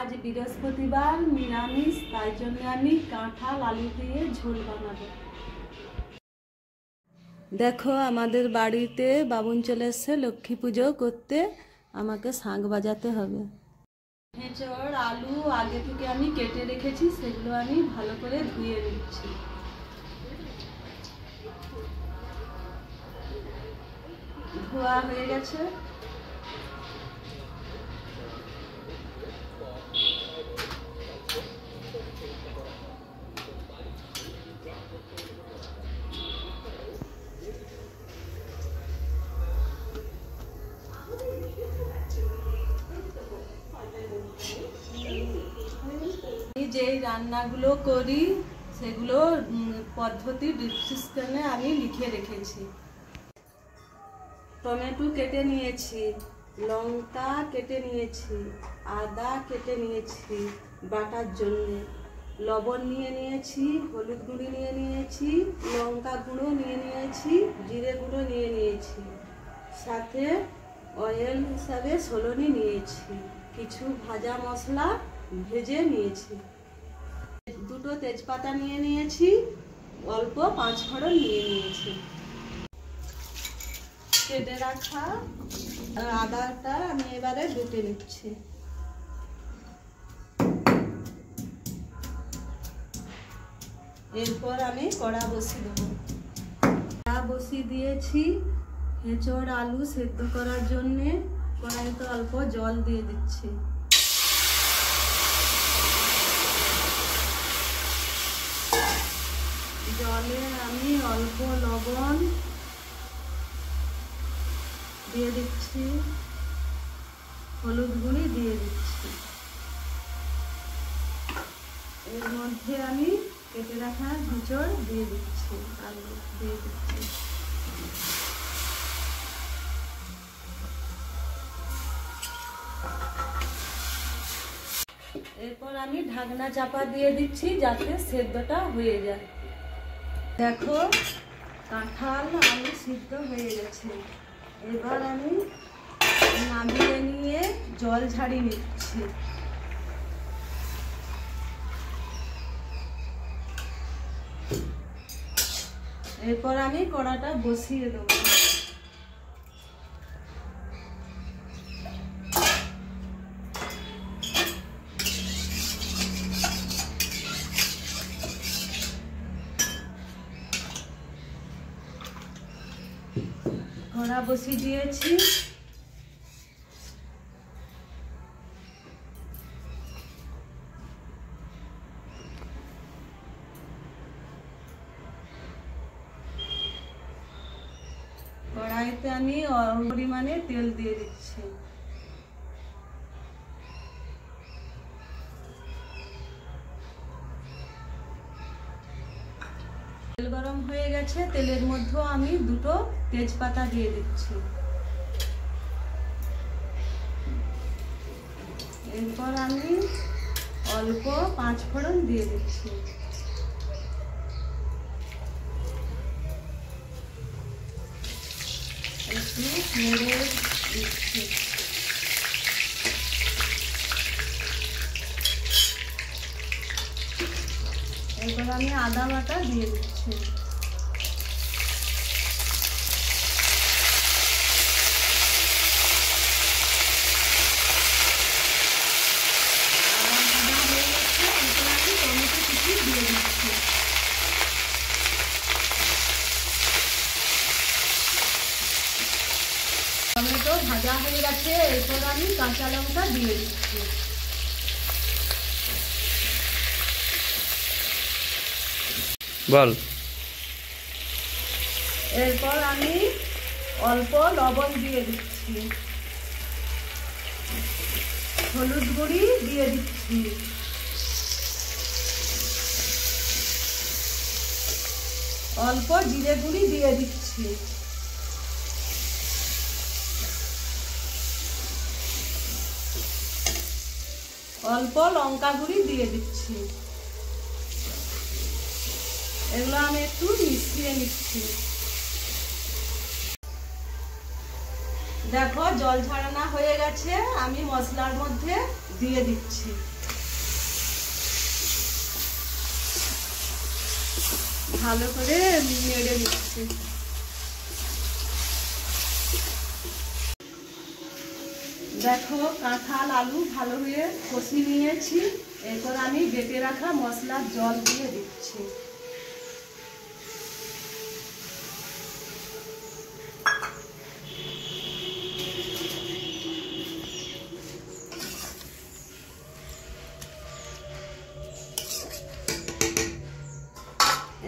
আজ বৃহস্পতিবার নিরামিষ, তাই জন্য আমি কাঁঠাল আলু দিয়ে ঝোল বানাবো। দেখো আমাদের বাড়িতে বাবুন চলে এসছে লক্ষ্মী পুজো করতে, আমাকে শাঁখ বাজাতে হবে। এঁচড় আলু আগে থেকে আমি কেটে রেখেছি, সেগুলো আমি ভালো করে ধুয়ে নিচ্ছি। ধোয়া হয়ে গেছে। যে রান্নাগুলো করি সেগুলো পদ্ধতি ডিসক্রিপশনে আমি লিখে রেখেছি। টমেটো কেটে নিয়েছি, লঙ্কা কেটে নিয়েছি, আদা কেটে নিয়েছি বাটার জন্য, লবণ নিয়ে নিয়েছি, হলুদ গুঁড়ি নিয়ে নিয়েছি, লঙ্কা গুঁড়ো নিয়ে নিয়েছি, জিরে গুঁড়ো নিয়ে নিয়েছি, সাথে অয়েল হিসাবে সলনি নিয়েছি, কিছু ভাজা মশলা ভেজে নিয়েছি, দুটো তেজপাতা নিয়ে নিয়েছি, অল্প 5 ফোড়ন নিয়ে নিয়েছি। কেটে রাখা আদাটা আমি এবারে বেটে নিচ্ছি। এরপর আমি কড়া বসিয়ে দেবো। কড়া বসিয়ে দিয়েছি এঁচড় আলু সেদ্ধ করার জন্যে। কড়াইতে অল্প জল দিয়ে দিচ্ছি। জলে আমি অল্প লবণ দিয়ে দিচ্ছি, হলুদ গুঁড়ি দিয়ে দিচ্ছি। এর মধ্যে আমি কেটে রাখা এঁচড় দিয়ে দিচ্ছি, আলু দিয়ে দিচ্ছি। এরপর আমি ঢাকনা চাপা দিয়ে দিচ্ছি যাতে সেদ্ধটা হয়ে যায়। দেখো কাঁঠাল আলু সিদ্ধ হয়ে গেছে। এবার আমি নামিয়ে নিয়ে জল ঝাড়িয়ে নিচ্ছি। এরপর আমি কড়াটা বসিয়ে দেবো। কড়া বসিয়ে দিয়েছি। কড়াইতে আমি পরিমাণে তেল দিয়ে দিচ্ছি। তেল গরম হয়ে গেছে, তেলের মধ্যে আমি দুটো তেজপাতা দিয়ে দিচ্ছি। এরপর আমি অল্প 5 ফোড়ন দিয়ে দিচ্ছি। একটু নেড়ে দিচ্ছি। এরপর আমি আদা বাটা দিয়ে দিচ্ছি। টমেটো ভাজা হয়ে গেছে, এরপর আমি কাঁচা লঙ্কা দিয়ে দিচ্ছি। বল। এরপর আমি অল্প লবণ দিয়ে দিচ্ছি, হলুদ গুঁড়ি দিয়ে দিচ্ছি, অল্প জিরে গুঁড়ি দিয়ে দিচ্ছি, অল্প লঙ্কা গুঁড়ি দিয়ে দিচ্ছি। এগুলো আমি একটু মিশিয়ে নিচ্ছি। দেখো জল ঝরানো হয়ে গেছে, আমি মশলার মধ্যে দিয়ে দিচ্ছি। ভালো করে নেড়ে নিচ্ছি। দেখো কাঁঠাল আলু ভালো হয়ে কষিয়ে নিয়েছি। এরপর আমি বেটে রাখা মশলার জল দিয়ে দিচ্ছি।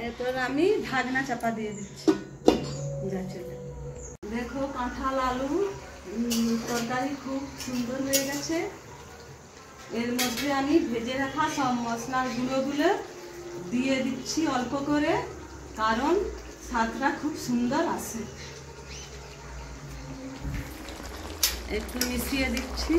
এরপর আমি ঢাকনা চাপা দিয়ে দিচ্ছি। দেখো কাঁঠাল আলু তরকারি খুব সুন্দর হয়ে গেছে। এর মধ্যে আমি ভেজে রাখা সব মশলার গুঁড়োগুলো দিয়ে দিচ্ছি অল্প করে, কারণ স্বাদটা খুব সুন্দর আসে। একটু মিশিয়ে দিচ্ছি।